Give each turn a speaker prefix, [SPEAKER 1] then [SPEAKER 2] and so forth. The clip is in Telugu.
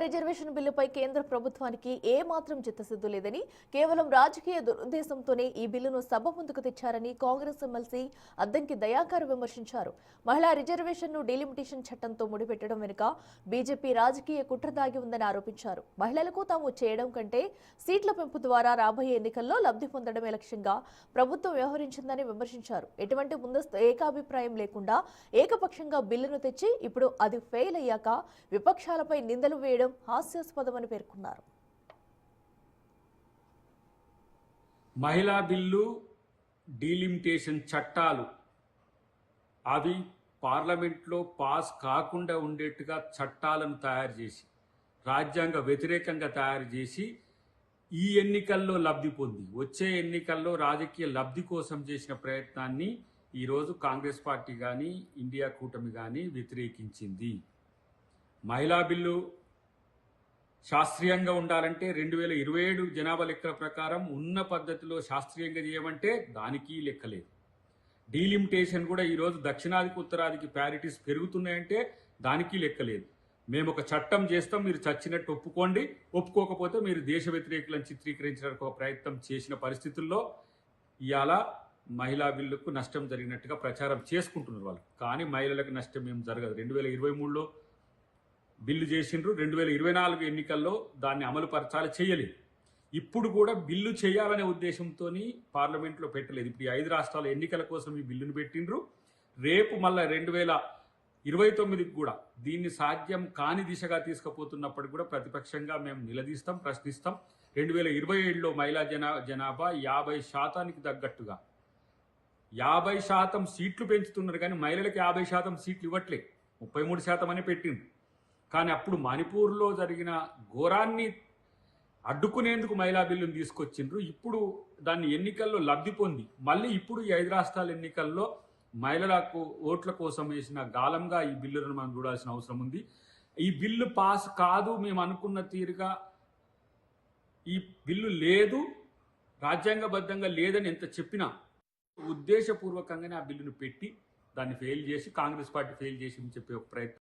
[SPEAKER 1] రిజర్వేషన్ బిల్లుపై కేంద్ర ప్రభుత్వానికి ఏమాత్రం చిత్తశుద్ధి లేదని, కేవలం రాజకీయ దురుద్దేశంతోనే ఈ బిల్లును సభ ముందుకు తెచ్చారని కాంగ్రెస్ ఎమ్మెల్సీ అద్దంకి దయాకర్ విమర్శించారు. మహిళా రిజర్వేషన్ను డీలిమిటేషన్ చట్టంతో ముడిపెట్టడం వెనుక బీజేపీ రాజకీయ కుట్ర దాగి ఉందని ఆరోపించారు. మహిళలకు తాము చేయడం కంటే సీట్ల పెంపు ద్వారా రాబోయే ఎన్నికల్లో లబ్ధి పొందడమే లక్ష్యంగా ప్రభుత్వం వ్యవహరించిందని విమర్శించారు. ఎటువంటి ముందస్తు ఏకాభిప్రాయం లేకుండా ఏకపక్షంగా బిల్లును తెచ్చి ఇప్పుడు అది ఫెయిల్ అయ్యాక విపక్షాలపై నిందలు వేయడం హాస్యాస్పదమని పేర్కొన్నారు.
[SPEAKER 2] మహిళా బిల్లు, డీలిమిటేషన్ చట్టాలు అవి పార్లమెంట్లో పాస్ కాకుండా ఉండేట్టుగా చట్టాలను తయారు చేసి, రాజ్యాంగ వ్యతిరేకంగా తయారు చేసి ఈ ఎన్నికల్లో లబ్ధి పొంది, వచ్చే ఎన్నికల్లో రాజకీయ లబ్ధి కోసం చేసిన ప్రయత్నాన్ని ఈరోజు కాంగ్రెస్ పార్టీ కానీ ఇండియా కూటమి కానీ వ్యతిరేకించింది. మహిళా బిల్లు శాస్త్రీయంగా ఉండాలంటే 2027 జనాభా లెక్కల ప్రకారం ఉన్న పద్ధతిలో శాస్త్రీయంగా చేయమంటే దానికి లెక్కలేదు. డీలిమిటేషన్ కూడా ఈరోజు దక్షిణాదికి ఉత్తరాదికి ప్యారిటీస్ పెరుగుతున్నాయంటే దానికి లెక్కలేదు. మేము ఒక చట్టం చేస్తాం, మీరు చచ్చినట్టు ఒప్పుకోండి, ఒప్పుకోకపోతే మీరు దేశ వ్యతిరేకులను చిత్రీకరించడానికి ఒక ప్రయత్నం చేసిన పరిస్థితుల్లో ఇవాళ మహిళా బిల్లుకు నష్టం జరిగినట్టుగా ప్రచారం చేసుకుంటున్నారు వాళ్ళు. కానీ మహిళలకు నష్టం ఏం జరగదు. 2023లో బిల్లు చేసిండ్రు, 2024 ఎన్నికల్లో దాన్ని అమలు పరచాలి, చేయలేదు. ఇప్పుడు కూడా బిల్లు చేయాలనే ఉద్దేశంతో పార్లమెంట్లో పెట్టలేదు. ఇప్పుడు ఈ 5 రాష్ట్రాల ఎన్నికల కోసం ఈ బిల్లును పెట్టిండ్రు. రేపు మళ్ళీ 2029కి కూడా దీన్ని సాధ్యం కాని దిశగా తీసుకుపోతున్నప్పుడు కూడా ప్రతిపక్షంగా మేము నిలదీస్తాం, ప్రశ్నిస్తాం. 2027లో మహిళా జనాభా 50% తగ్గట్టుగా 50% సీట్లు పెంచుతున్నారు, కానీ మహిళలకు 50% సీట్లు ఇవ్వట్లే, 33% అని పెట్టిండ్రు. కానీ అప్పుడు మణిపూర్లో జరిగిన ఘోరాన్ని అడ్డుకునేందుకు మహిళా బిల్లును తీసుకొచ్చిండ్రు. ఇప్పుడు దాన్ని ఎన్నికల్లో లబ్ధి పొంది మళ్ళీ ఇప్పుడు ఈ 5 రాష్ట్రాల ఎన్నికల్లో మహిళలకు ఓట్ల కోసం వేసిన గాలంగా ఈ బిల్లులను మనం చూడాల్సిన అవసరం ఉంది. ఈ బిల్లు పాస్ కాదు, మేము అనుకున్న తీరుగా ఈ బిల్లు లేదు, రాజ్యాంగబద్ధంగా లేదని ఎంత చెప్పినా ఉద్దేశపూర్వకంగానే ఆ బిల్లును పెట్టి దాన్ని ఫెయిల్ చేసి, కాంగ్రెస్ పార్టీ ఫెయిల్ చేసి చెప్పే ఒక ప్రయత్నం